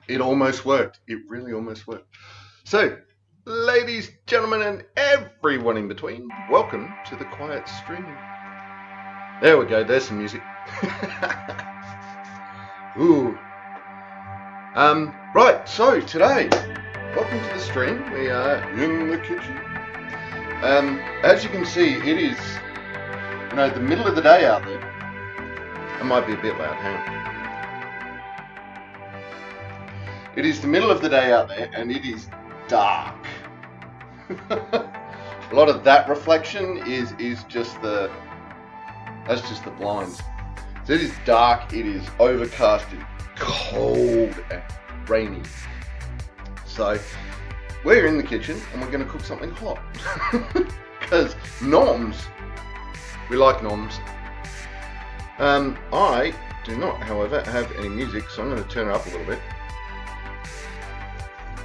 It almost worked. It really almost worked. So, ladies, gentlemen, and everyone in between, welcome to the quiet stream. There we go. There's some music. Ooh. Right. So today, welcome to the stream. We are in the kitchen. As you can see, it is, the middle of the day out there. It might be a bit loud. Hang on. It is the middle of the day out there, and it is dark. A lot of that reflection is just that's just the blinds. So it is dark, it is overcast, it's cold and rainy. So we're in the kitchen and we're going to cook something hot. Because noms, we like noms. I do not, however, have any music, so I'm going to turn it up a little bit.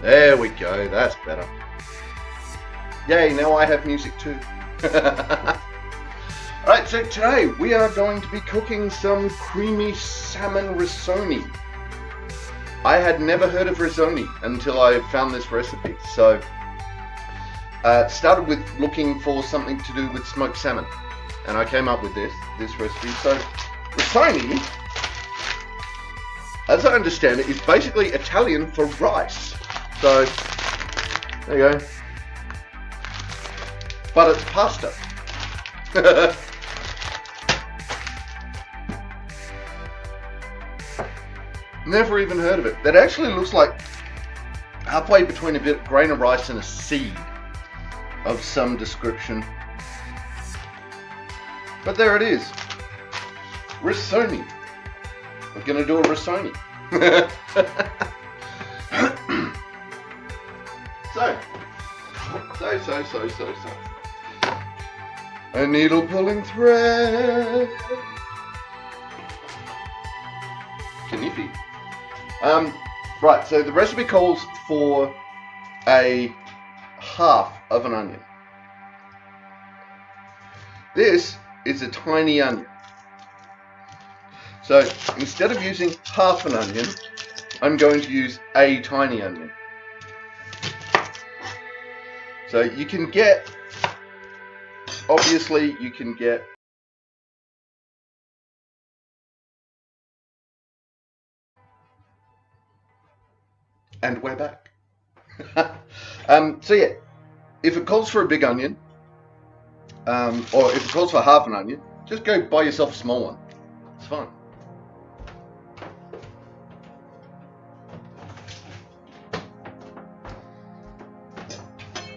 There we go, that's better. Yay, now I have music too. Alright, so today we are going to be cooking some creamy salmon risoni. I had never heard of risoni until I found this recipe. So, started with looking for something to do with smoked salmon. And I came up with this recipe. So, risoni, as I understand it, is basically Italian for rice. So, there you go. But it's pasta. Never even heard of it. That actually looks like halfway between a bit of grain of rice and a seed of some description. But there it is. Risoni. We're going to do a risoni. So. A needle pulling thread. Kniffy. Right, so the recipe calls for a half of an onion. This is a tiny onion. So instead of using half an onion, I'm going to use a tiny onion. So you can get, obviously you can get and we're back. So yeah, if it calls for a big onion, or if it calls for half an onion, just go buy yourself a small one. It's fine.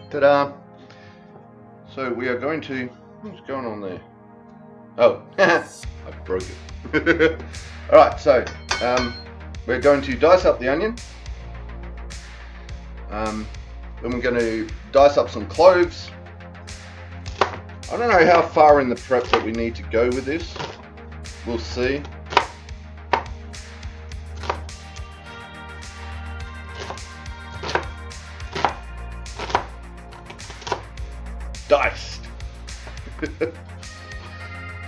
Ta-da! So we are going to, what's going on there? Oh, I broke it. Alright, so we're going to dice up the onion. Then we're going to dice up some cloves. I don't know how far in the prep that we need to go with this. We'll see. Diced.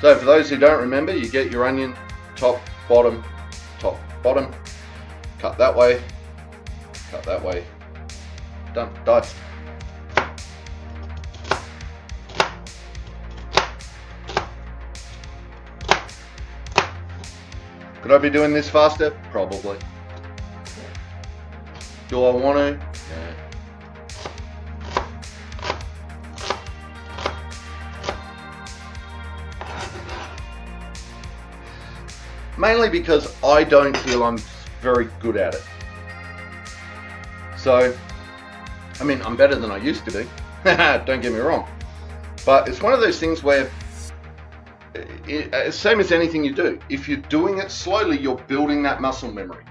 So for those who don't remember, you get your onion, top, bottom, cut that way, done, diced. Could I be doing this faster? Probably. Do I want to? Yeah. Mainly because I don't feel I'm very good at it. So, I mean, I'm better than I used to be. Don't get me wrong. But it's one of those things where, same as anything you do, if you're doing it slowly, you're building that muscle memory.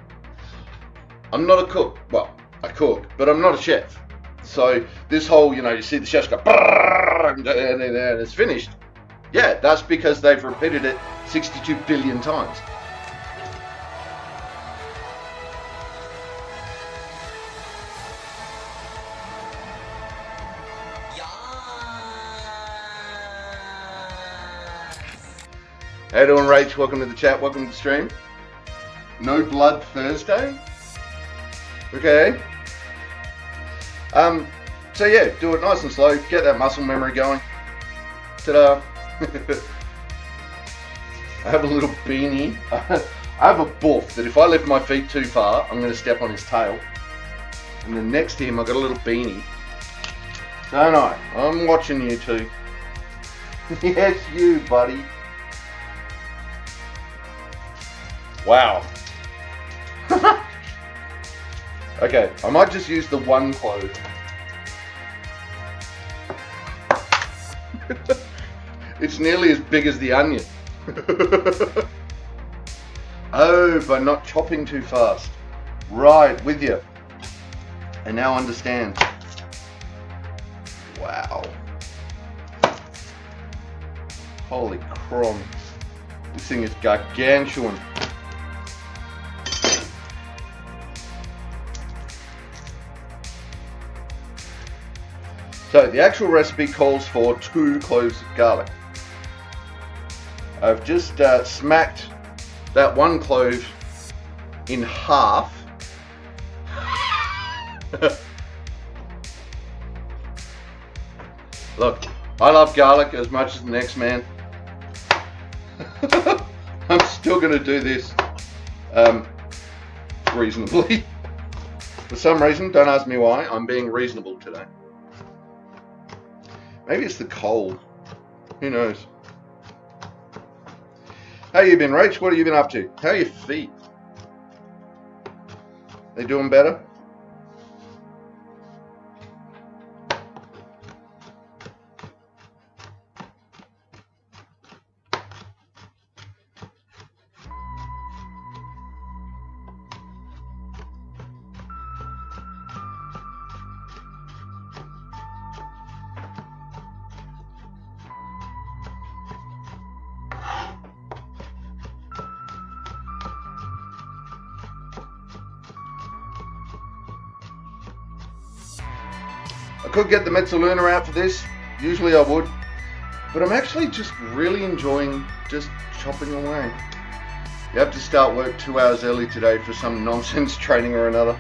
I'm not a cook. Well, I cook, but I'm not a chef. So this whole, you see the chefs go, and it's finished. Yeah, that's because they've repeated it 62 billion times. How you doing, Rach? Welcome to the chat. Welcome to the stream. No Blood Thursday? Okay. So yeah, do it nice and slow. Get that muscle memory going. Ta-da. I have a little beanie. I have a buff that if I lift my feet too far, I'm going to step on his tail. And then next to him, I've got a little beanie. Don't I? I'm watching you too. Yes, you, buddy. Wow. Okay, I might just use the one clove. It's nearly as big as the onion. Oh, by not chopping too fast. Right, with you. I now understand. Wow. Holy crom. This thing is gargantuan. So the actual recipe calls for 2 cloves of garlic. I've just smacked that 1 clove in half. Look, I love garlic as much as the next man. I'm still going to do this reasonably. For some reason, don't ask me why, I'm being reasonable today. Maybe it's the cold. Who knows? How you been, Rach? What have you been up to? How are your feet? They doing better? I could get the Mezzaluna out for this, usually I would, but I'm actually just really enjoying just chopping away. You have to start work 2 hours early today for some nonsense training or another.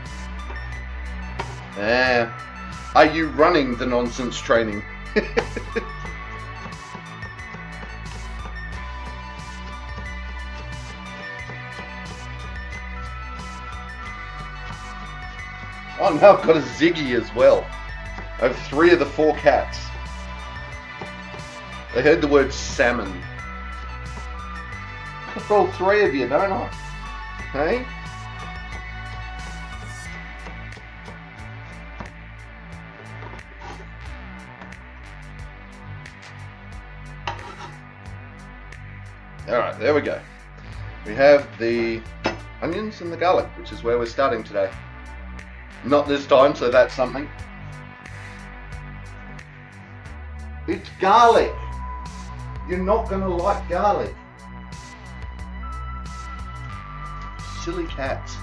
Are you running the nonsense training? Oh, now I've got a Ziggy as well. I have 3 of the 4 cats. They heard the word salmon. For all 3 of you, don't I? Hey? Alright, there we go. We have the onions and the garlic, which is where we're starting today. Not this time, so that's something. It's garlic. You're not going to like garlic. Silly cats.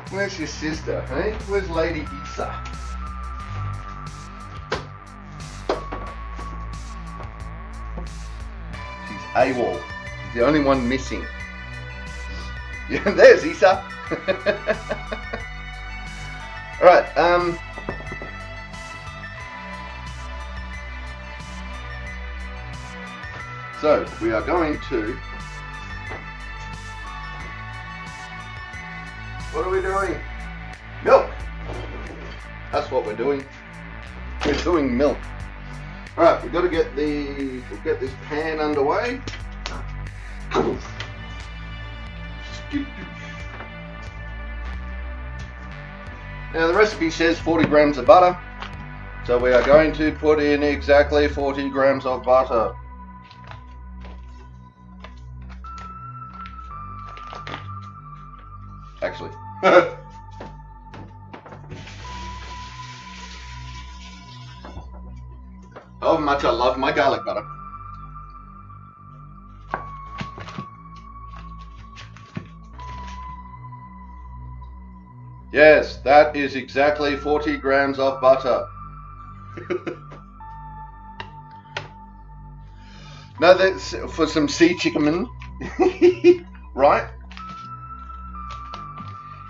Where's your sister, hey? Where's Lady Isa? She's AWOL. She's the only one missing. Yeah, there's Isa. Alright, so we are going to, what are we doing? Milk! That's what we're doing. We're doing milk. Alright, we've got to get we'll get this pan underway. Now the recipe says 40 grams of butter, so we are going to put in exactly 40 grams of butter. Actually. How much I love my garlic butter. Yes, that is exactly 40 grams of butter. No, that's for some sea chicken, right?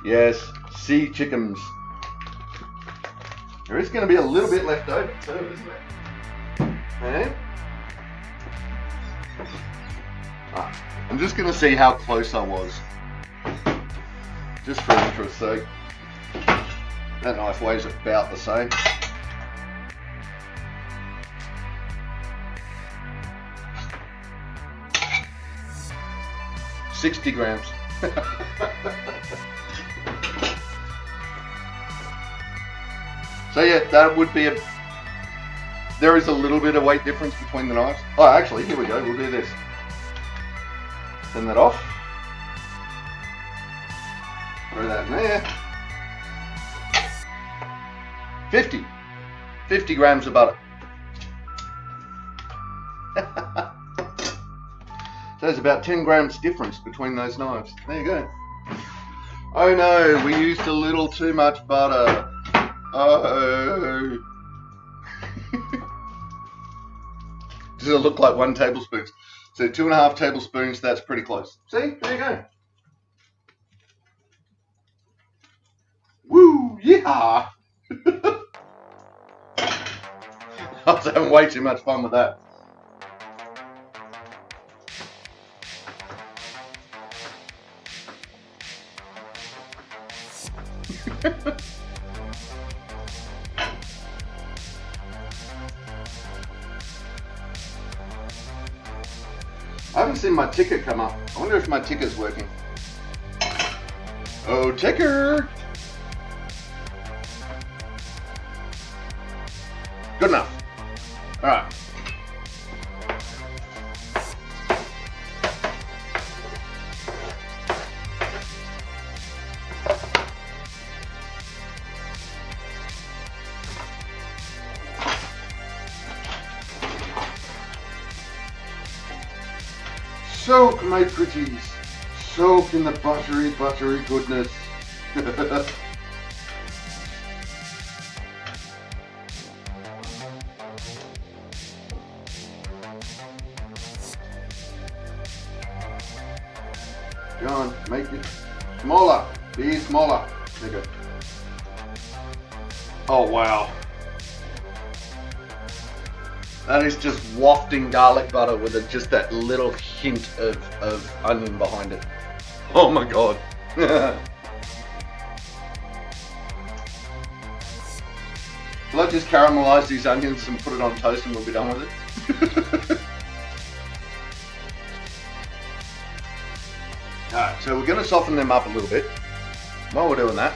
Yes, sea chickens. There is going to be a little bit left over too, isn't it? Okay. Right. I'm just going to see how close I was. Just for interest's sake. That knife weighs about the same. $60 grams. So yeah, that would be there is a little bit of weight difference between the knives. Oh, actually, here we go. We'll do this. Turn that off. Throw that in there. 50 grams of butter. So there's about 10 grams difference between those knives. There you go. Oh no, we used a little too much butter. Oh. Does it look like 1 tablespoon? So 2.5 tablespoons, that's pretty close. See, there you go. Woo, yeah. I was having way too much fun with that. I haven't seen my ticker come up. I wonder if my ticker's working. Oh, ticker! Good enough. All right. Soak, my pretties. Soak in the buttery, buttery goodness. John, make it smaller. Be smaller. There you go. Oh, wow. That is just wafting garlic butter with just that little hint of onion behind it. Oh my god. Shall I just caramelize these onions and put it on toast and we'll be done with it? Alright, so we're going to soften them up a little bit. While we're doing that,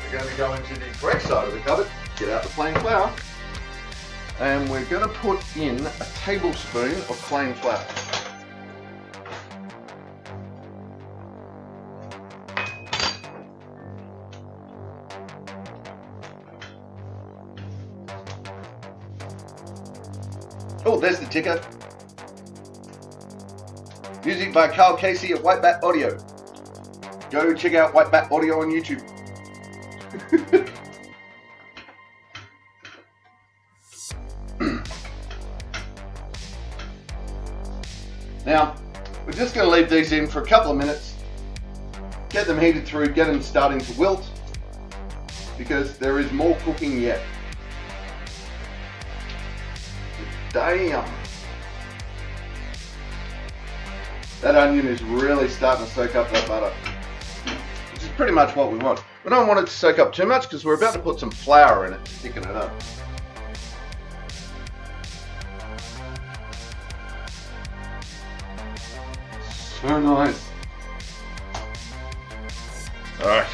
we're going to go into the correct side of the cupboard, get out the plain flour, and we're going to put in a tablespoon of plain flour. Oh, there's the ticker. Music by Carl Casey at White Bat Audio. Go check out White Bat Audio on YouTube. Now, we're just going to leave these in for a couple of minutes, get them heated through, get them starting to wilt, because there is more cooking yet. Damn! That onion is really starting to soak up that butter, which is pretty much what we want. We don't want it to soak up too much because we're about to put some flour in it to thicken it up. So nice. Alright.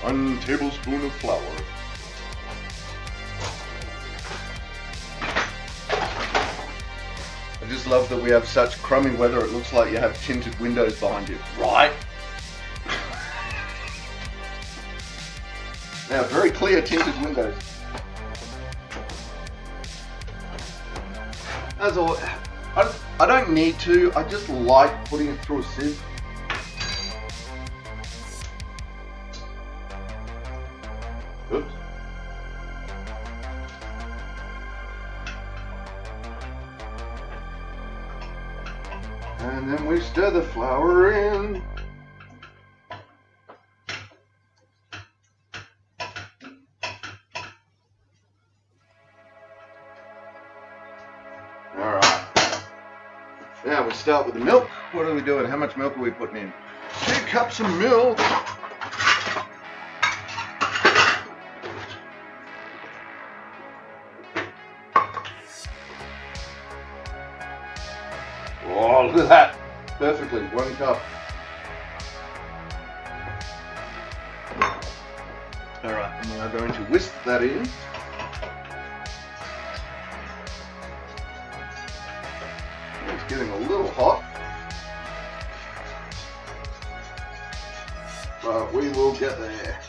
1 tablespoon of flour. I just love that we have such crummy weather, it looks like you have tinted windows behind you. Right? Now, very clear tinted windows. As always, I don't need to, I just like putting it through a sieve. Oops. And then we stir the flour in. Alright. Now we start with the milk. What are we doing? How much milk are we putting in? 2 cups of milk. Oh, look at that. Perfectly, 1 cup. Alright, and we are going to whisk that in. It's getting a little hot. But we will get there.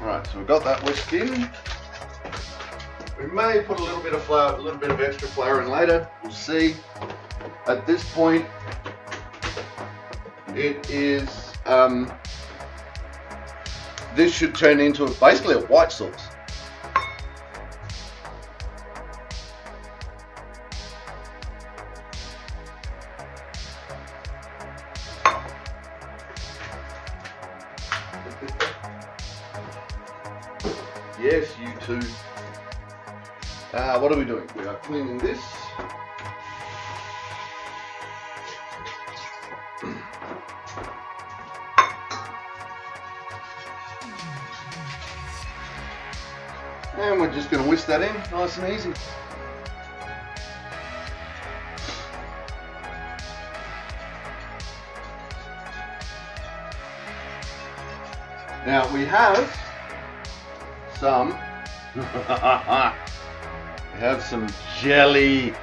Alright, so we've got that whisked in. We may put a little bit of flour, a little bit of extra flour in later. We'll see. At this point, it is, this should turn into basically a white sauce. Yes, you too. What are we doing? We are cleaning this. And we're just going to whisk that in, nice and easy. Now we have some jelly.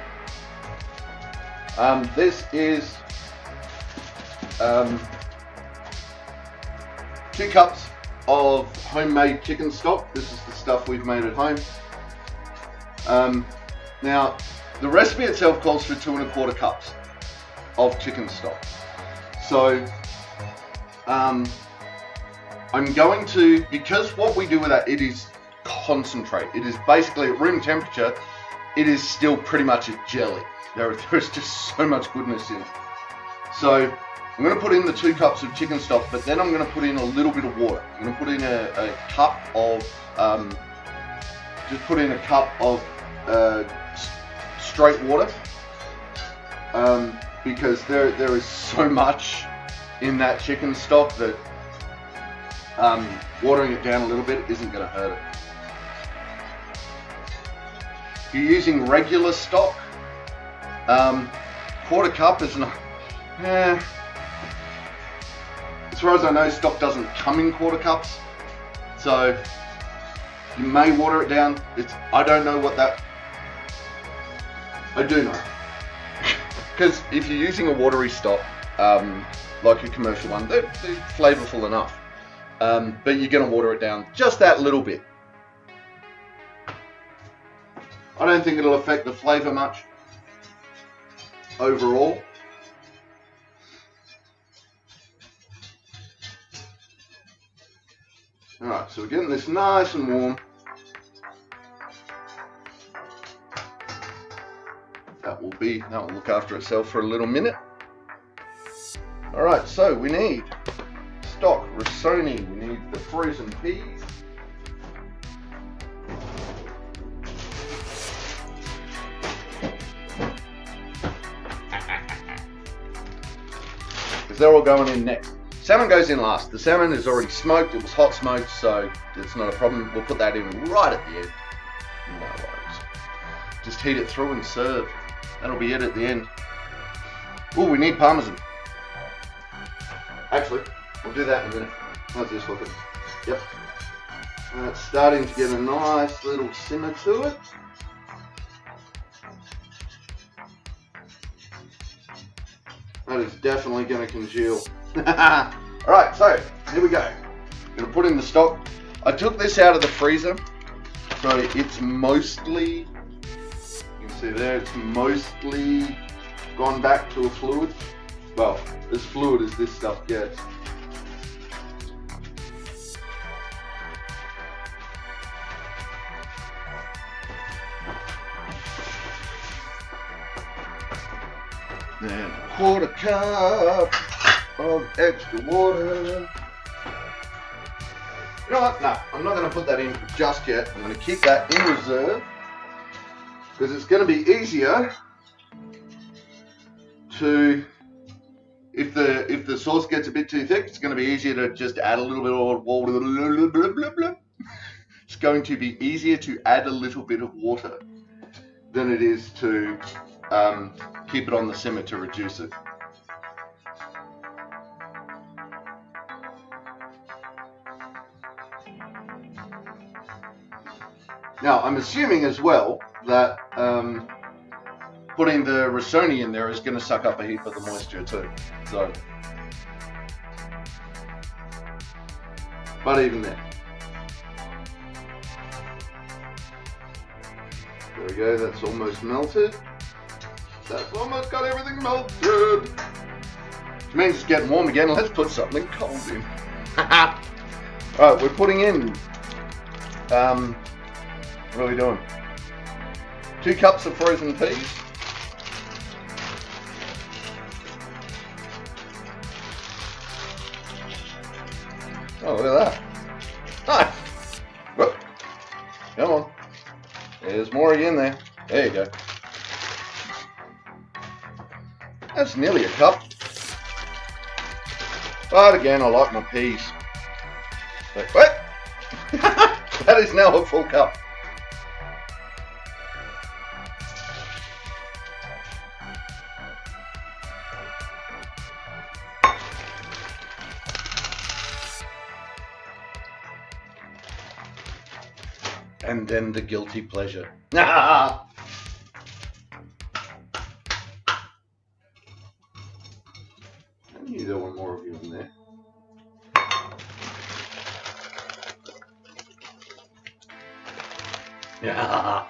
This is 2 cups of homemade chicken stock. This is the stuff we've made at home. Now the recipe itself calls for 2 1/4 cups of chicken stock. So I'm going to, because what we do with that, it is concentrate. It is basically at room temperature. It is still pretty much a jelly. There's just so much goodness in it. So I'm going to put in the 2 cups of chicken stock, but then I'm going to put in a little bit of water. I'm going to put in a cup of, just put in a cup of straight water, because there is so much in that chicken stock that watering it down a little bit isn't going to hurt it. If you're using regular stock, 1/4 cup is not, as far as I know, stock doesn't come in 1/4 cups, so you may water it down. I don't know what that, I do know, because if you're using a watery stock, like a commercial one, they're flavorful enough. But you're going to water it down just that little bit. I don't think it'll affect the flavour much overall. Alright, so we're getting this nice and warm. That will look after itself for a little minute. Alright, so we need stock, Risoni, we need the frozen peas, because they're all going in next. Salmon goes in last. The salmon is already smoked, it was hot smoked, so it's not a problem. We'll put that in right at the end. No worries. Just heat it through and serve. That'll be it at the end. Oh, we need parmesan. Actually, we'll do that in a minute. How's this looking? Yep. And it's starting to get a nice little simmer to it. That is definitely going to congeal. Alright, so here we go. I'm going to put in the stock. I took this out of the freezer, so it's mostly, you can see there, it's mostly gone back to a fluid. Well, as fluid as this stuff gets. And a quarter cup of extra water. You know what? No, I'm not going to put that in just yet. I'm going to keep that in reserve because it's going to be easier to, if the sauce gets a bit too thick, it's going to be easier to just add a little bit of water. It's going to be easier to add a little bit of water than it is to keep it on the simmer to reduce it. Now, I'm assuming as well that putting the Risoni in there is going to suck up a heap of the moisture too. So, but even then. There we go, that's almost melted. That's almost got everything melted. Which means it's getting warm again. Let's put something cold in. Alright, we're putting in, what are we doing? 2 cups of frozen peas. Oh, look at that. Nice. Whoop. Come on. There's more in there. There you go. That's nearly a cup. But again, I like my peas. Like, what? That is now a full cup. And then the guilty pleasure. I knew there were more of you in there. Yeah.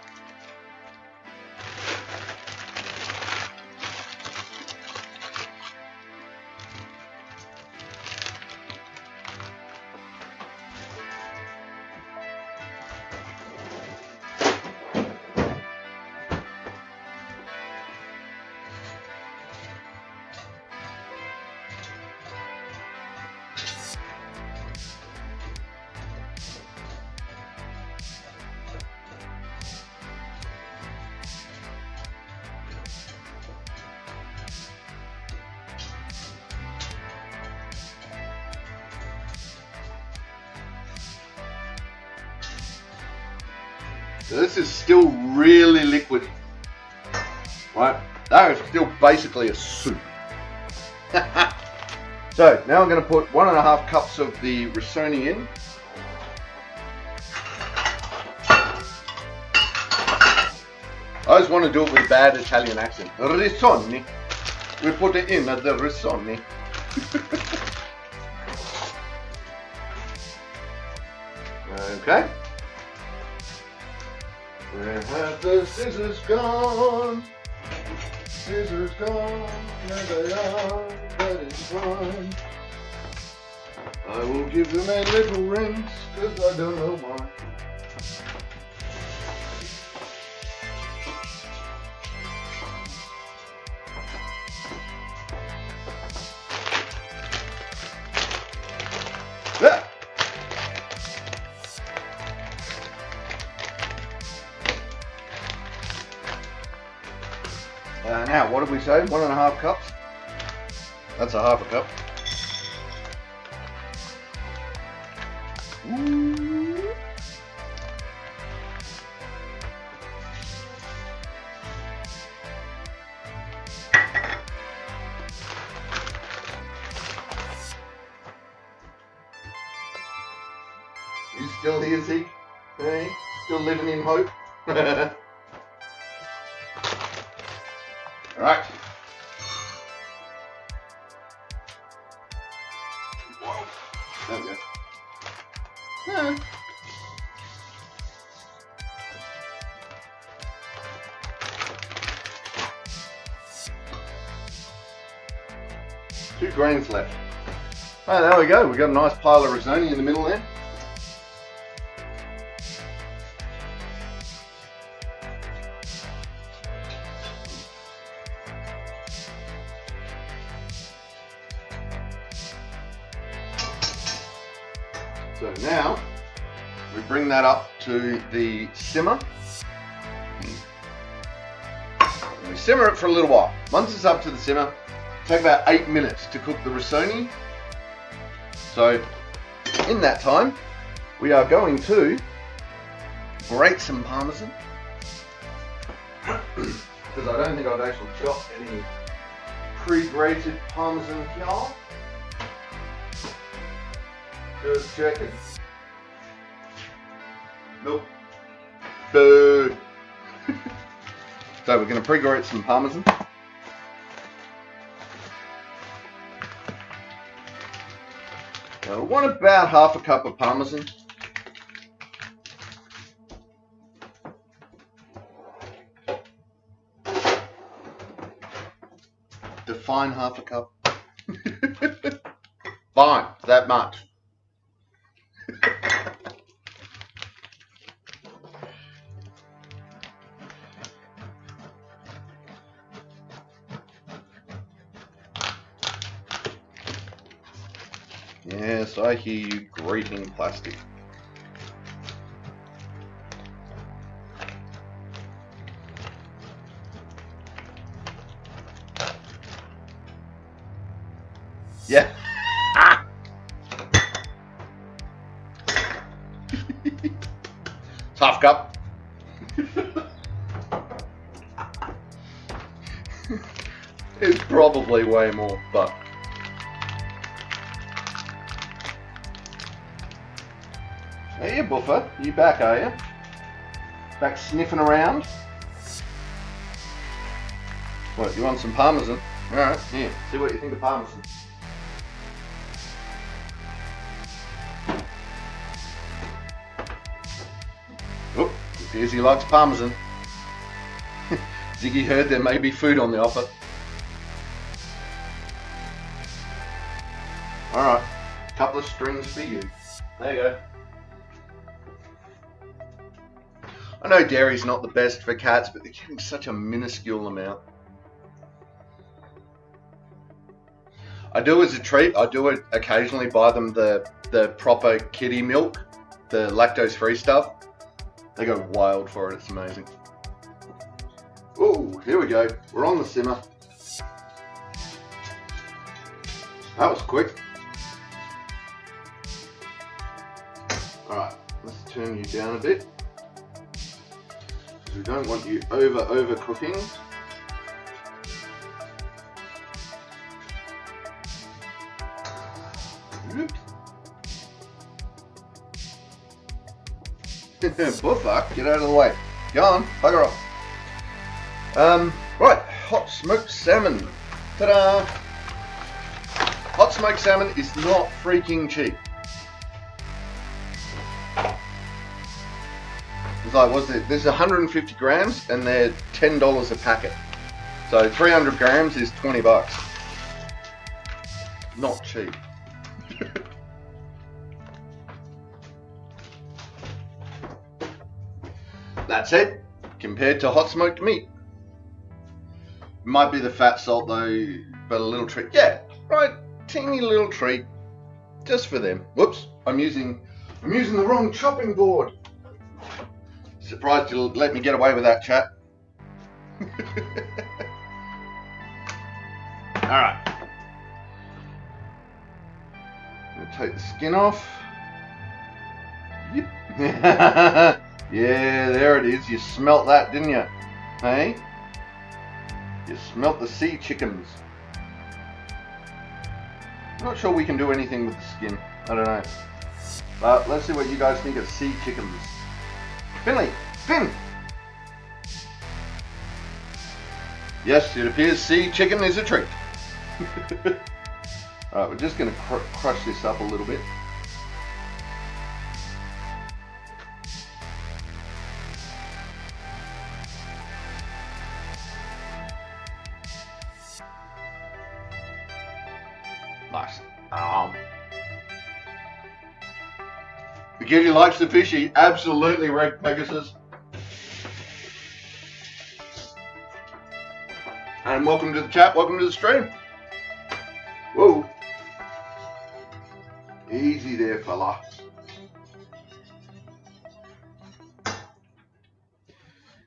So this is still really liquidy, right? That is still basically a soup. So now I'm going to put 1.5 cups of the Risoni in. I just want to do it with a bad Italian accent. Risoni. We put it in at the Risoni. Okay. Where have the scissors gone? Scissors gone, there they are, that is fine. I will give them a little rinse, cause I don't know why. Yeah. Now, what did we say? 1.5 cups? That's a half a cup. Ooh. You still here, Zeke? Hey? Still living in hope? Alright. Whoa. There we go. Yeah. 2 grains left. Oh, there we go. We've got a nice pile of risoni in the middle there. So now we bring that up to the simmer. And we simmer it for a little while. Once it's up to the simmer, take about 8 minutes to cook the risoni. So in that time, we are going to grate some parmesan. Because I don't think I've actually got any pre-grated parmesan here. Just checking. Nope. Boo. So we're going to pre-grate some parmesan. Now we want about half a cup of parmesan. Define half a cup. Fine, that much. Yes, I hear you grating plastic. Yeah. Half cup. It's probably way more, but hey, you buffer, you back, are you? Back sniffing around? What, you want some parmesan? Alright, here, see what you think of parmesan. Oh, it appears he likes parmesan. Ziggy heard there may be food on the offer. Alright, couple of strings for you. There you go. I know dairy's not the best for cats, but they're getting such a minuscule amount. I do as a treat, I do occasionally buy them the proper kitty milk, the lactose-free stuff. They go wild for it, it's amazing. Ooh, here we go. We're on the simmer. That was quick. Alright, let's turn you down a bit. We don't want you overcooking. Buffer, get out of the way. Go on, bugger off. Right, hot smoked salmon. Ta-da! Hot smoked salmon is not freaking cheap. It's like, what's it? There's 150 grams and they're $10 a packet. So 300 grams is 20 bucks. Not cheap. That's it, compared to hot smoked meat. Might be the fat salt though, but a little treat. Yeah, right, teeny little treat, just for them. Whoops, I'm using the wrong chopping board. Surprised you'll let me get away with that, chat. Alright. I'm going to take the skin off. Yep. Yeah, there it is. You smelt that, didn't you? Hey? You smelt the sea chickens. I'm not sure we can do anything with the skin. I don't know. But let's see what you guys think of sea chickens. Finley! Finn! Yes, it appears sea chicken is a treat. Alright, we're just going to crush this up a little bit. Nice. The kitty likes the fishy. Absolutely, Red Pegasus. And welcome to the chat. Welcome to the stream. Whoa. Easy there, fella.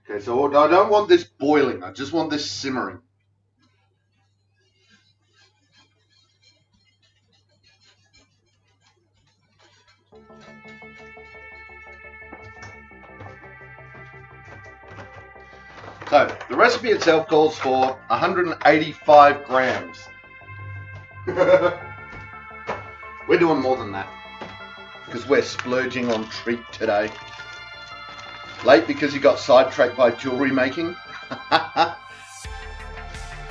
Okay, so I don't want this boiling. I just want this simmering. So, the recipe itself calls for 185 grams. We're doing more than that because we're splurging on treat today. Late because you got sidetracked by jewelry making?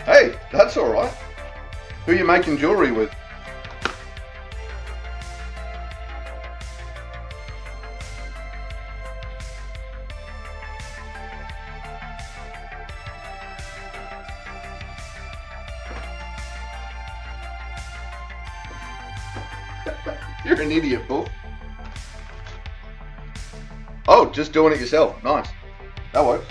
Hey, that's alright. Who are you making jewelry with? You're an idiot, Bull. Oh, just doing it yourself. Nice. That works.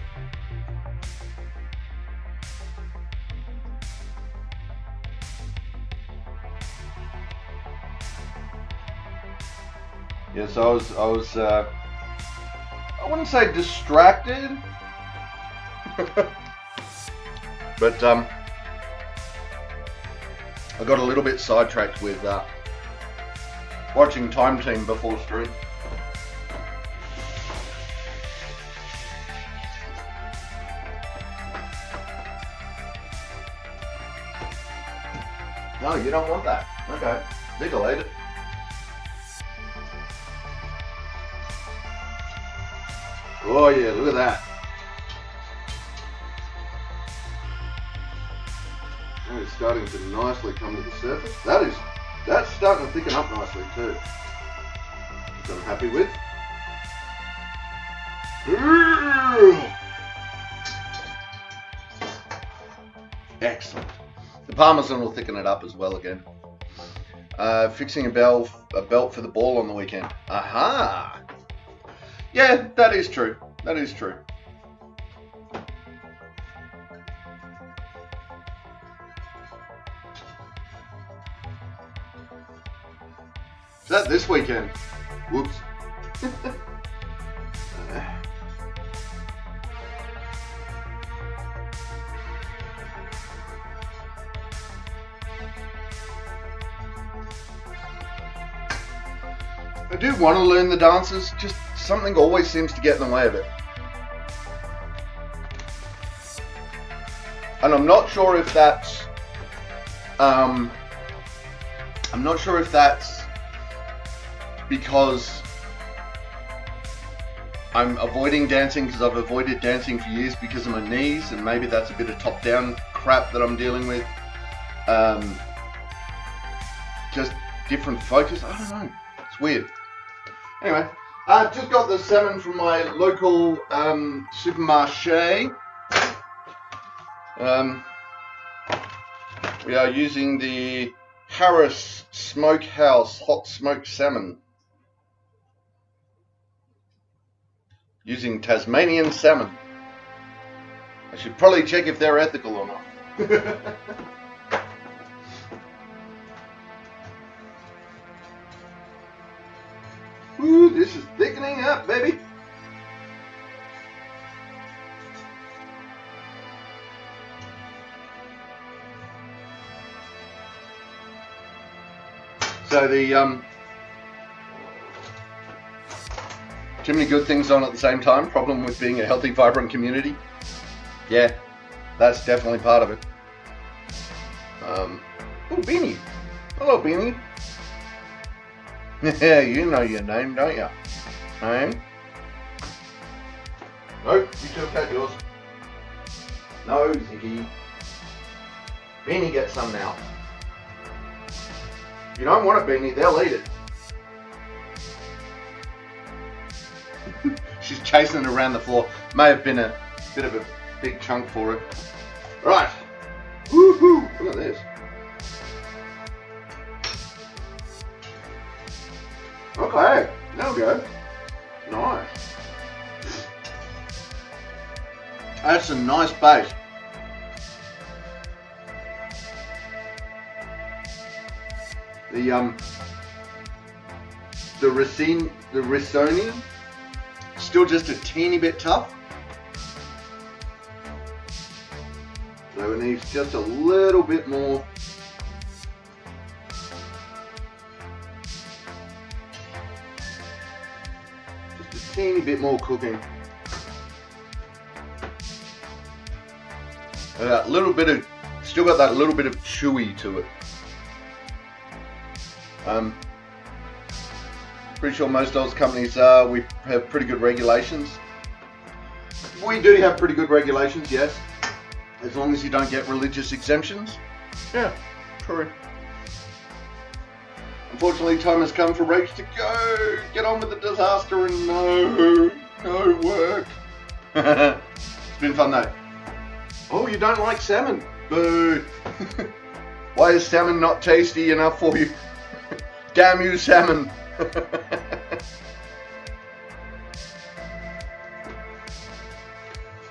Yes, I was I wouldn't say distracted, but I got a little bit sidetracked with watching Time Team before stream. No, you don't want that. Okay, Nicolate it. Oh yeah, look at that. That is starting to nicely come to the surface. That's starting to thicken up nicely too. Which I'm happy with. Excellent. The Parmesan will thicken it up as well again. Fixing a belt for the ball on the weekend. Aha! Yeah, that is true. That is true. Is that this weekend? Whoops. I do want to learn the dances, just something always seems to get in the way of it. And I'm not sure if that's because I'm avoiding dancing because I've avoided dancing for years because of my knees, and maybe that's a bit of top-down crap that I'm dealing with. Just different focus. I don't know. It's weird. Anyway, I just got the salmon from my local supermarché. We are using the Harris Smokehouse hot smoked salmon. Using Tasmanian salmon. I should probably check if they're ethical or not. Ooh, this is thickening up, baby. So the too many good things on at the same time. Problem with being a healthy, vibrant community. Yeah, that's definitely part of it. Oh, Beanie. Hello, Beanie. Yeah, you know your name, don't you? Hey? Nope, you should have had yours. No, Ziggy. Beanie gets some now. If you don't want a beanie, they'll eat it. She's chasing it around the floor. May have been a bit of a big chunk for it. Right. Woohoo! Look at this. nice base. The Risoni, still just a teeny bit tough. So it needs just a little bit more. Just a teeny bit more cooking. That little bit of, still got that little bit of chewy to it. Pretty sure most Oz companies we have pretty good regulations. We do have pretty good regulations, yes. As long as you don't get religious exemptions. Yeah, true. Unfortunately, time has come for Rach to go. Get on with the disaster and no work. It's been fun though. Oh, you don't like salmon? Boo. Why is salmon not tasty enough for you? Damn you, salmon.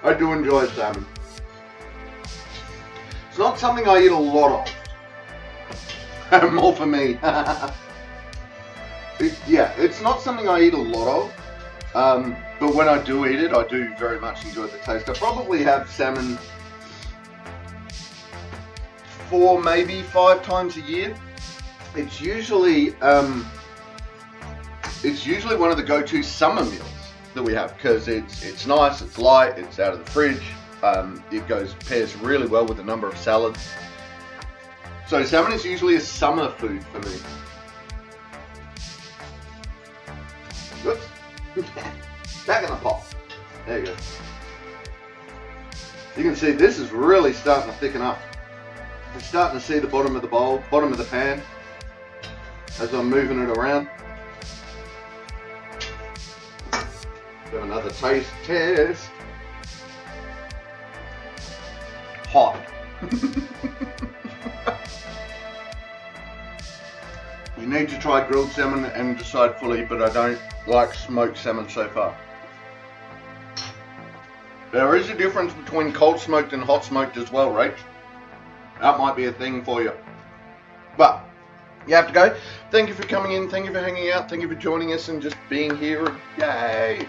I do enjoy salmon. It's not something I eat a lot of. More for me. It's not something I eat a lot of. But when I do eat it, I do very much enjoy the taste. I probably have salmon 4, maybe 5 times a year. It's usually one of the go-to summer meals that we have because it's nice, it's light, it's out of the fridge. It pairs really well with a number of salads. So salmon is usually a summer food for me. Oops. Back in the pot. There you go. You can see this is really starting to thicken up. I'm starting to see the bottom of the bowl, bottom of the pan, as I'm moving it around. Have another taste test. Hot. You need to try grilled salmon and decide fully, but I don't like smoked salmon so far. There is a difference between cold smoked and hot smoked as well, Rach. That might be a thing for you. But you have to go. Thank you for coming in. Thank you for hanging out. Thank you for joining us and just being here. Yay!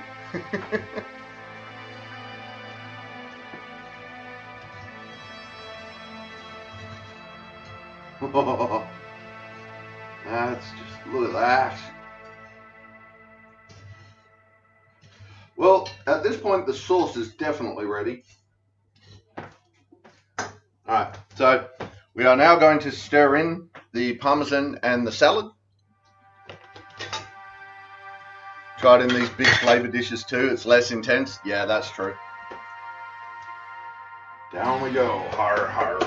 That's just, look at that. Well, at this point, the sauce is definitely ready. Alright, so we are now going to stir in the parmesan and the salad. Try it in these big flavor dishes too, it's less intense. Yeah, that's true. Down we go, har har.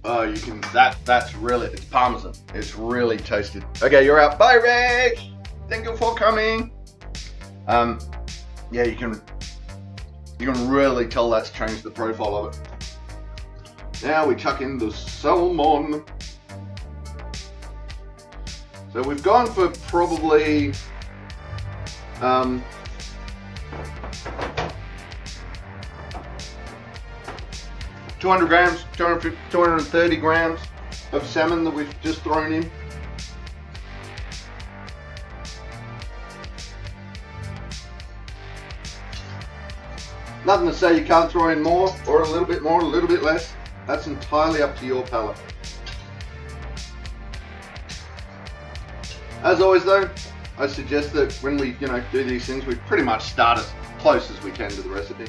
Oh, you can, that's really, it's parmesan. It's really tasty. Okay, you're out. Bye, Rick. Thank you for coming. Yeah, you can really tell that's changed the profile of it. Now we chuck in the salmon. So we've gone for probably, 200 grams, 230 grams of salmon that we've just thrown in. Nothing to say you can't throw in more, or a little bit more, a little bit less. That's entirely up to your palate. As always though, I suggest that when we do these things, we pretty much start as close as we can to the recipe.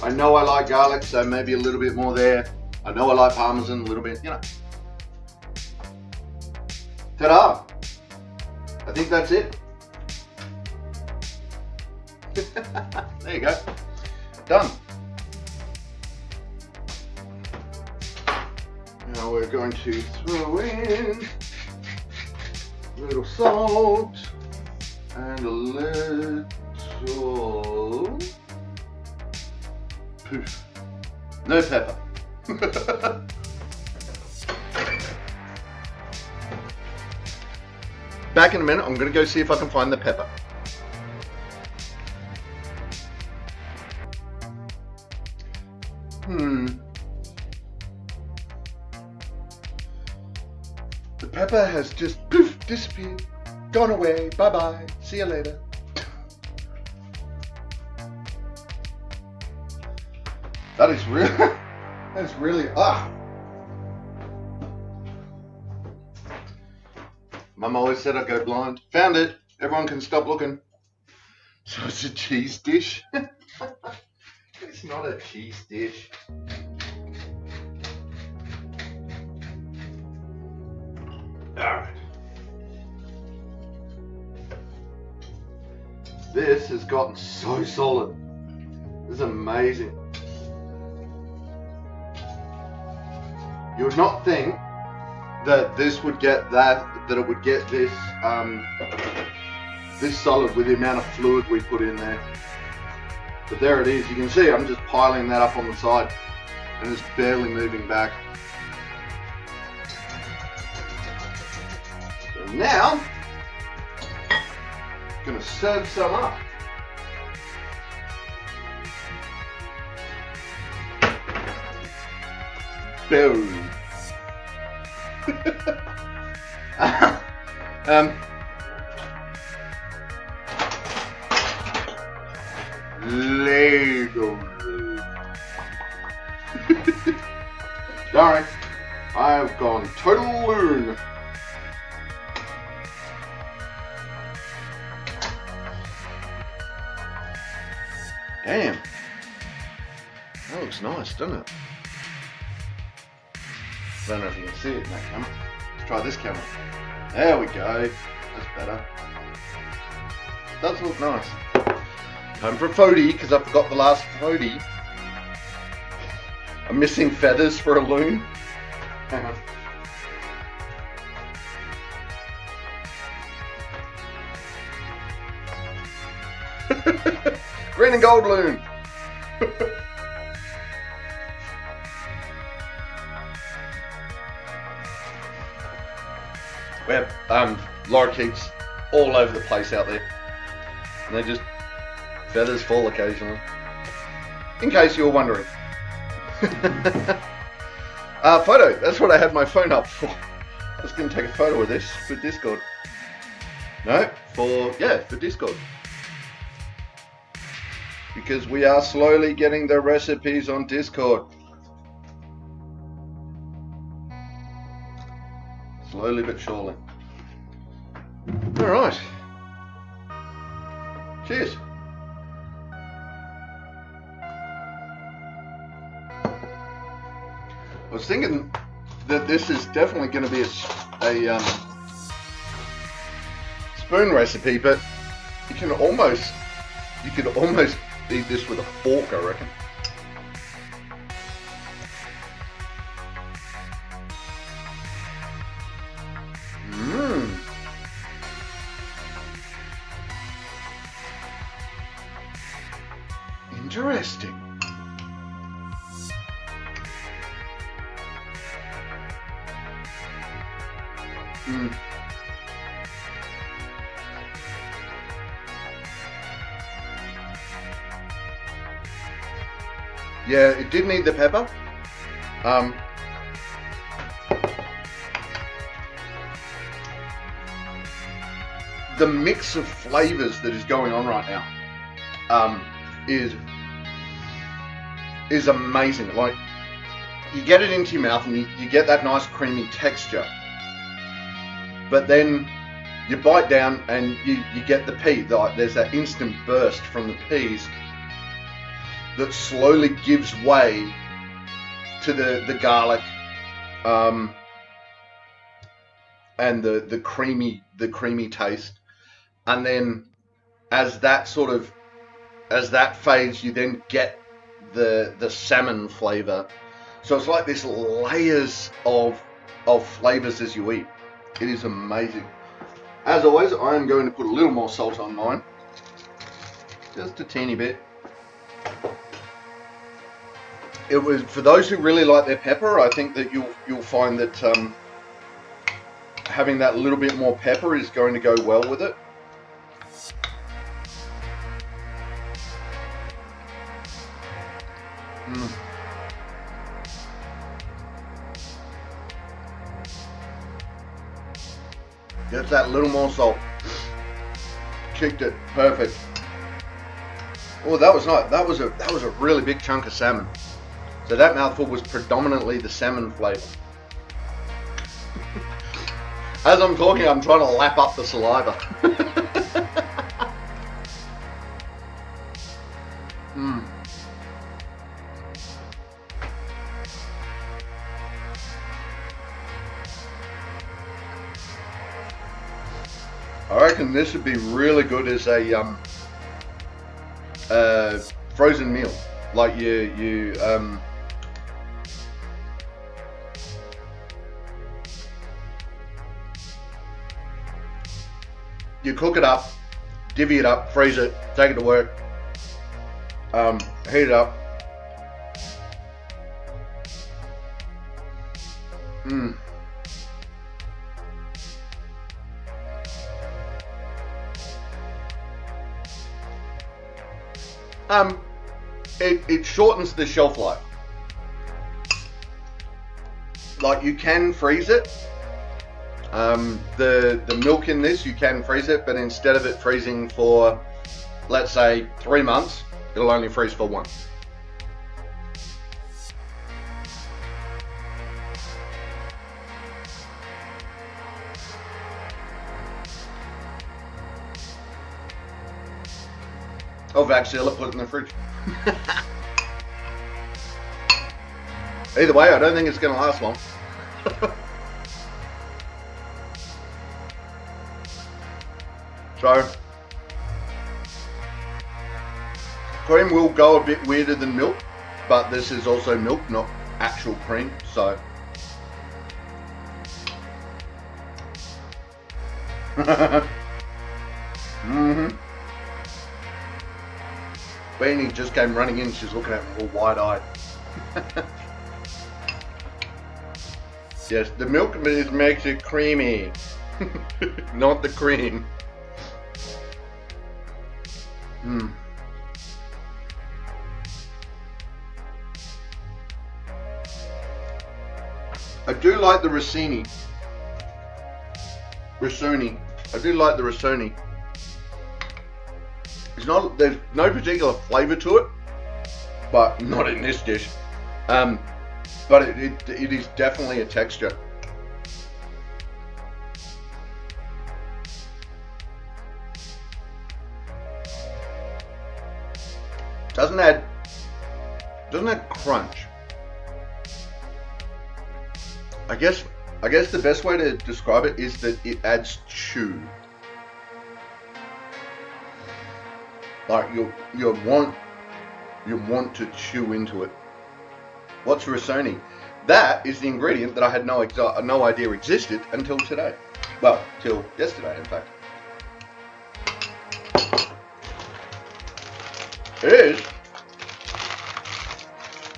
I know I like garlic, so maybe a little bit more there. I know I like parmesan, a little bit, Ta-da! I think that's it. There you go. Done. Now we're going to throw in a little salt and a little poof. No pepper. Back in a minute, I'm going to go see if I can find the pepper. The pepper has just poof, disappeared, gone away, bye-bye, see you later. That is really, Mum always said I'd go blind. Found it. Everyone can stop looking. So it's a cheese dish. It's not a cheese dish. Alright. This has gotten so solid. This is amazing. You would not think that this would get that it would get this this solid with the amount of fluid we put in there. But there it is. You can see I'm just piling that up on the side and it's barely moving back. So now I'm going to serve some up. Boom. Lego. Sorry, I've gone total loon. Damn, that looks nice, doesn't it? I don't know if you can see it in that camera. Let's try this camera. There we go. That's better. Does look nice. Time for a photo because I forgot the last photo. I'm missing feathers for a loon. Hang on. Green and gold loon. We have lorikeets all over the place out there, and they just feathers fall occasionally. In case you were wondering. Photo. That's what I had my phone up for. I was going to take a photo of this for Discord. No, for Discord. Because we are slowly getting the recipes on Discord. Slowly but surely. Alright. Cheers. I was thinking that this is definitely going to be a spoon recipe, but you could almost eat this with a fork, I reckon. Interesting. Yeah, it did need the pepper. The mix of flavors that is going on right now is amazing. Like, you get it into your mouth and you get that nice creamy texture, but then you bite down and you get the pea. Like, there's that instant burst from the peas that slowly gives way to the garlic and the creamy taste, and then as that fades, you then get the salmon flavor So it's like this layers of flavors as you eat. It is amazing. As always, I am going to put a little more salt on mine. Just a teeny bit. It was, for those who really like their pepper, I think that you'll find that having that little bit more pepper is going to go well with it. Just that little more salt. Kicked it perfect. Oh, that was nice. That was a really big chunk of salmon. So that mouthful was predominantly the salmon flavour. As I'm talking, I'm trying to lap up the saliva. I reckon this would be really good as a frozen meal. Like you cook it up, divvy it up, freeze it, take it to work, heat it up. It shortens the shelf life. Like, you can freeze it. The milk in this, you can freeze it, but instead of it freezing for, let's say, 3 months, it'll only freeze for 1. I'll vac seal it, put it in the fridge. Either way, I don't think it's going to last long. So, cream will go a bit weirder than milk, but this is also milk, not actual cream, so. Beanie just came running in, she's looking at me all wide-eyed. Yes, the milk makes it creamy, not the cream. I do like the Risoni. I do like the Risoni. It's not, there's no particular flavour to it, but not in this dish. But it is definitely a texture. Doesn't add crunch. I guess the best way to describe it is that it adds chew. Like you want to chew into it. What's Risoni? That is the ingredient that I had no idea existed until today. Well, till yesterday, in fact. It is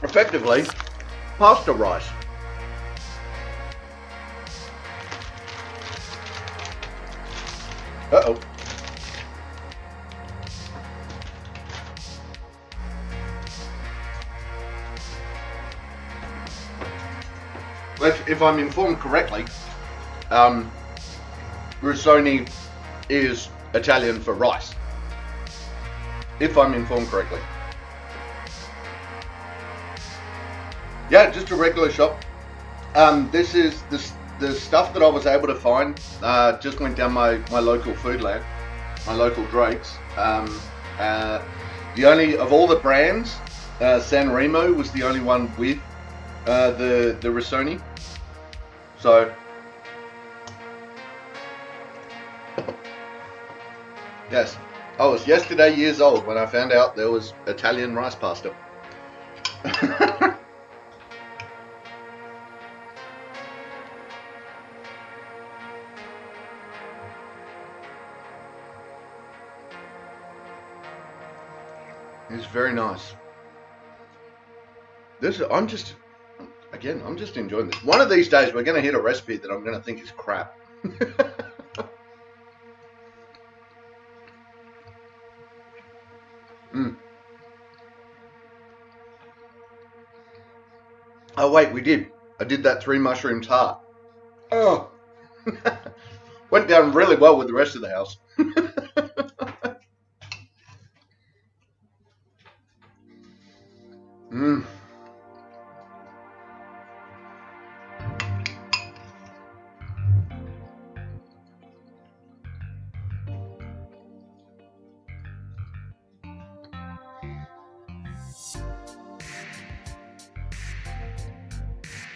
effectively pasta rice. Uh-oh. If I'm informed correctly, Risoni is Italian for rice. If I'm informed correctly. Yeah, just a regular shop. This is the stuff that I was able to find. Just went down my local Foodland, my local Drake's. The only of all the brands, San Remo was the only one with the Risoni. So yes, I was yesterday years old when I found out there was Italian rice pasta. It's very nice. I'm just enjoying this. One of these days we're going to hit a recipe that I'm going to think is crap. Oh wait, I did that 3 mushroom tart. Oh, went down really well with the rest of the house.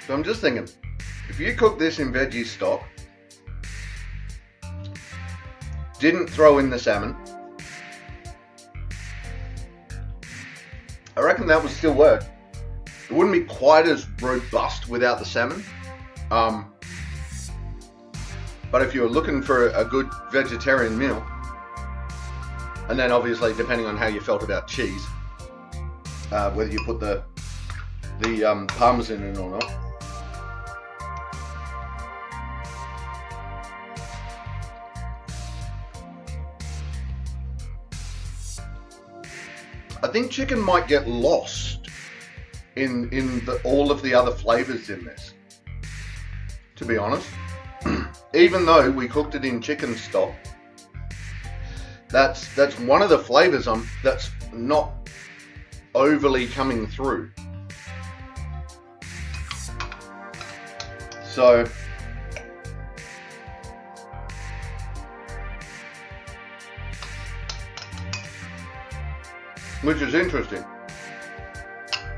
So I'm just thinking, if you cook this in veggie stock, didn't throw in the salmon, I reckon that would still work. It wouldn't be quite as robust without the salmon. But if you're looking for a good vegetarian meal, and then obviously depending on how you felt about cheese, whether you put the parmesan in or not. I think chicken might get lost in all of the other flavors in this, to be honest. Even though we cooked it in chicken stock, that's one of the flavors that's not overly coming through. So which is interesting.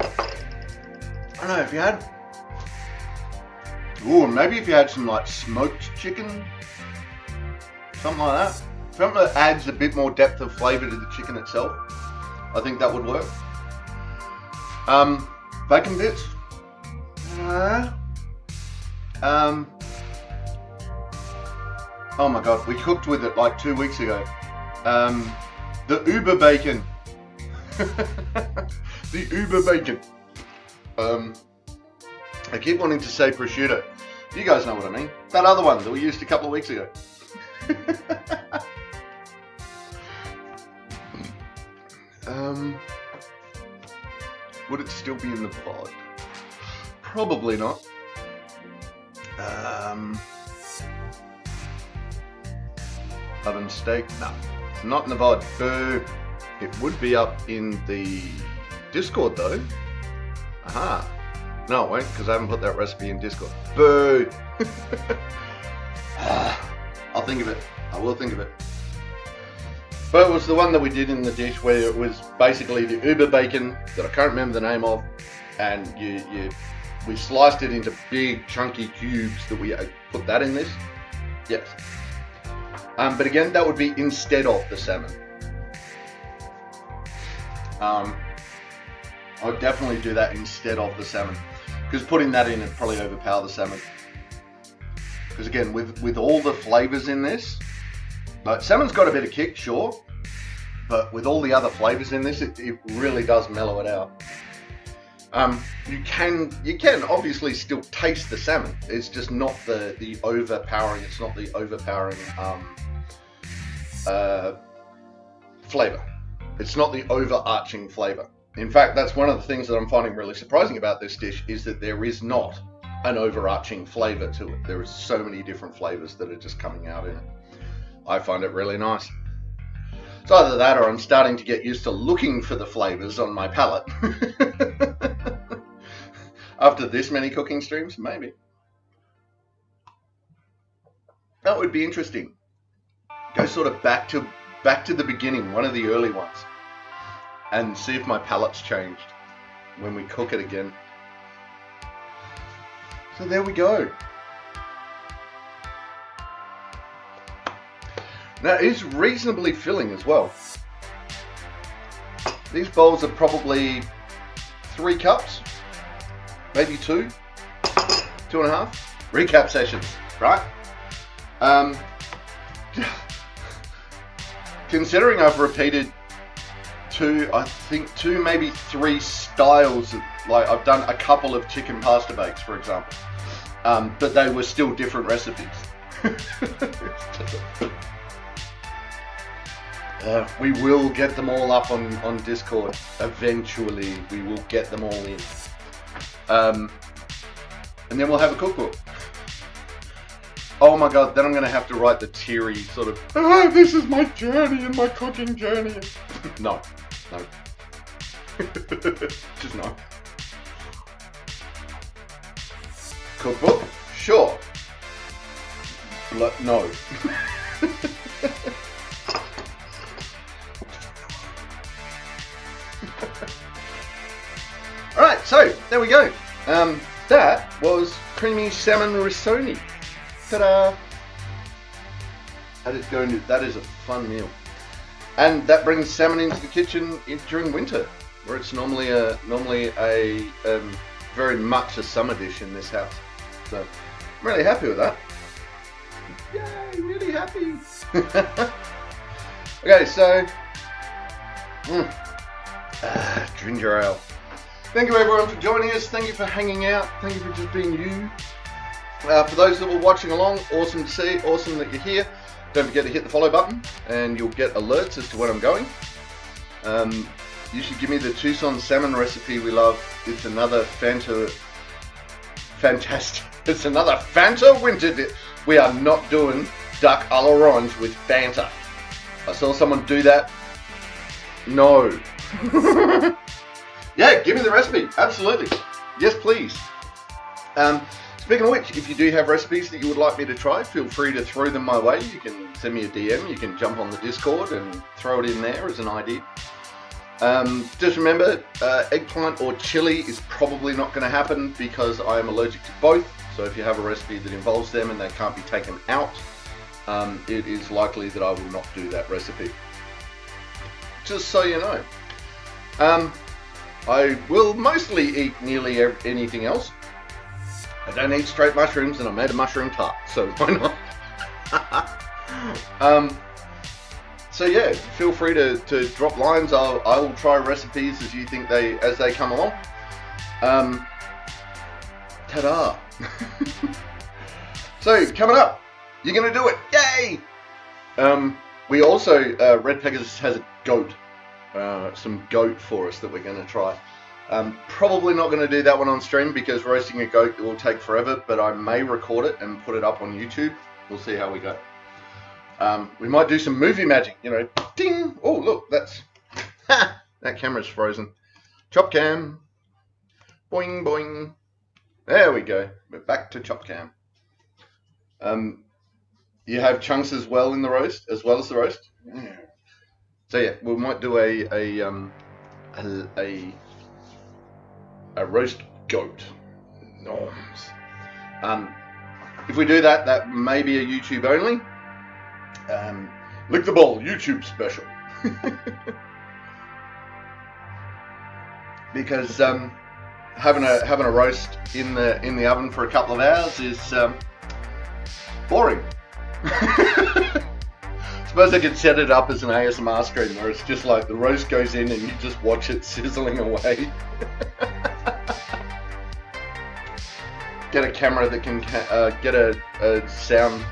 I don't know if you had, maybe if you had some like smoked chicken, something like that. Something that adds a bit more depth of flavor to the chicken itself. I think that would work. Bacon bits. Oh my god, we cooked with it like 2 weeks ago. The Uber bacon. The Uber bacon. I keep wanting to say prosciutto. You guys know what I mean. That other one that we used a couple of weeks ago. Would it still be in the pod? Probably not. Oven steak? No, not in the VOD. Boo. It would be up in the Discord though. Aha. No, it won't, because I haven't put that recipe in Discord. Boo. I'll think of it. I will think of it. But it was the one that we did in the dish where it was basically the Uber bacon that I can't remember the name of, and we sliced it into big chunky cubes that we put that in this. Yes. But again, that would be instead of the salmon. I would definitely do that instead of the salmon, because putting that in would probably overpower the salmon. Because again, with all the flavors in this, like salmon's got a bit of kick, sure, but with all the other flavors in this, it really does mellow it out. You can obviously still taste the salmon. It's just not the overpowering. It's not the overpowering flavor. It's not the overarching flavor. In fact, that's one of the things that I'm finding really surprising about this dish, is that there is not an overarching flavor to it. There are so many different flavors that are just coming out in it. I find it really nice. It's either that or I'm starting to get used to looking for the flavors on my palate. After this many cooking streams, maybe. That would be interesting. Go sort of back to the beginning, one of the early ones, and see if my palate's changed when we cook it again. So there we go. Now it is reasonably filling as well. These bowls are probably 3 cups, maybe 2, 2.5. Recap sessions, right? Considering I've repeated I think two, maybe three styles of, like, I've done a couple of chicken pasta bakes, for example, but they were still different recipes. We will get them all up on Discord eventually. We will get them all in, and then we'll have a cookbook. Oh my god, then I'm going to have to write the teary sort of, this is my journey and my cooking journey. No. Just no. Cookbook? Sure. No. Alright, so, there we go. That was creamy salmon risoni. Ta-da! That is a fun meal. And that brings salmon into the kitchen during winter, where it's normally a very much a summer dish in this house. So I'm really happy with that. Yay, really happy. Okay, so ginger ale. Thank you everyone for joining us. Thank you for hanging out. Thank you for just being you. For those that were watching along, awesome to see, awesome that you're here. Don't forget to hit the follow button and you'll get alerts as to when I'm going. You should give me the Tucson salmon recipe we love. It's another fantastic. It's another Fanta winter dip. We are not doing duck a l'orange with Fanta. I saw someone do that. No. Yeah, give me the recipe. Absolutely. Yes, please. Speaking of which, if you do have recipes that you would like me to try, feel free to throw them my way. You can send me a DM, you can jump on the Discord and throw it in there as an idea. Just remember, eggplant or chili is probably not going to happen because I am allergic to both. So if you have a recipe that involves them and they can't be taken out, it is likely that I will not do that recipe. Just so you know. I will mostly eat nearly anything else. I don't eat straight mushrooms, and I made a mushroom tart, so why not? So yeah, feel free to drop lines. I will try recipes as you think as they come along. Ta-da! So coming up, you're gonna do it! Yay! We also Red Pegasus has a goat, some goat for us that we're gonna try. Probably not going to do that one on stream because roasting a goat will take forever, but I may record it and put it up on YouTube. We'll see how we go. We might do some movie magic, you know. Ding! Oh, look, that's... that camera's frozen. Chop cam. Boing, boing. There we go. We're back to chop cam. You have chunks as well in the roast, as well as the roast. So yeah, we might do a roast goat. Norms. If we do that, that may be a YouTube only. Lick the Bowl YouTube special. Because having a roast in the oven for a couple of hours is boring. Suppose I could set it up as an ASMR stream where it's just like the roast goes in and you just watch it sizzling away. Get a camera that can get a sound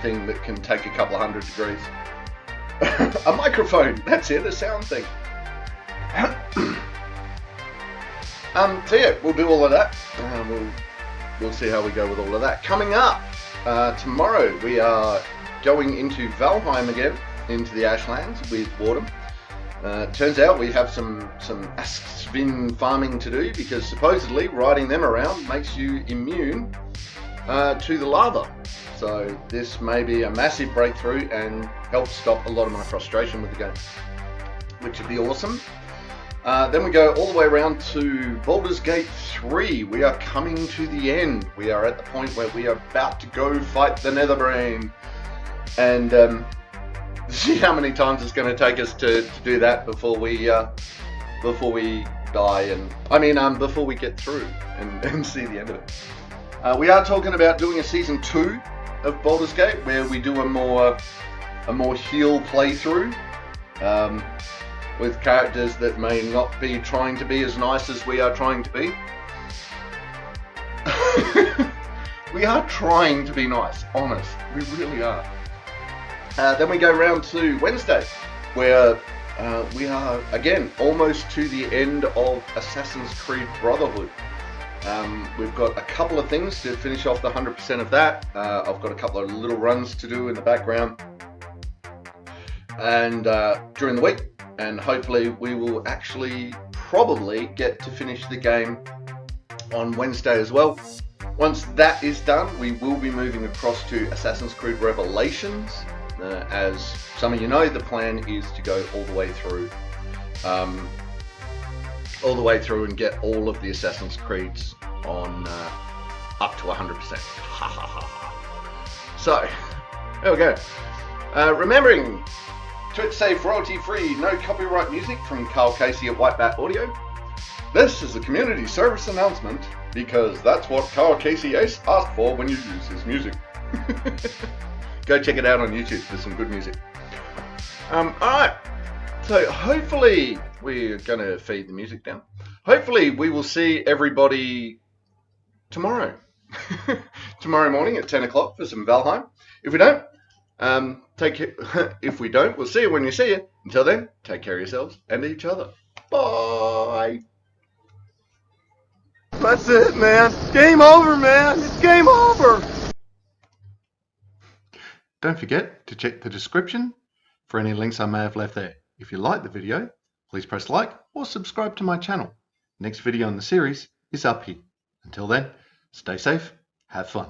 thing that can take a couple of 100 degrees. A microphone, that's it, a sound thing. So yeah, we'll do all of that. We'll see how we go with all of that. Coming up tomorrow, we are going into Valheim again, into the Ashlands with Wardham. Turns out we have some Askvin farming to do because supposedly riding them around makes you immune to the lava. So this may be a massive breakthrough and help stop a lot of my frustration with the game, which would be awesome. Then we go all the way around to Baldur's Gate 3. We are coming to the end. We are at the point where we are about to go fight the Netherbrain. And see how many times it's going to take us to do that before we die, and before we get through and see the end of it. We are talking about doing a season 2 of Baldur's Gate where we do a more heal playthrough. with characters that may not be trying to be as nice as we are trying to be. We are trying to be nice, honest, we really are. Then we go round to Wednesday, where we are again almost to the end of Assassin's Creed Brotherhood. We've got a couple of things to finish off the 100% of that. I've got a couple of little runs to do in the background and during the week, and hopefully we will actually probably get to finish the game on Wednesday as well. Once that is done, we will be moving across to Assassin's Creed Revelations. As some of you know, the plan is to go all the way through and get all of the Assassin's Creeds on up to 100%. So, there we go. Remembering, Twitch safe, royalty free, no copyright music from Carl Casey at White Bat Audio. This is a community service announcement because that's what Carl Casey asked for when you use his music. Go check it out on YouTube. There's some good music. Alright, so hopefully we're going to feed the music down. Hopefully we will see everybody tomorrow. Tomorrow morning at 10 o'clock for some Valheim. If we don't, if we don't, we'll see you when you see you. Until then, take care of yourselves and each other. Bye. That's it, man. Game over, man. It's game over. Don't forget to check the description for any links I may have left there. If you like the video, please press like or subscribe to my channel. Next video in the series is up here. Until then, stay safe, have fun.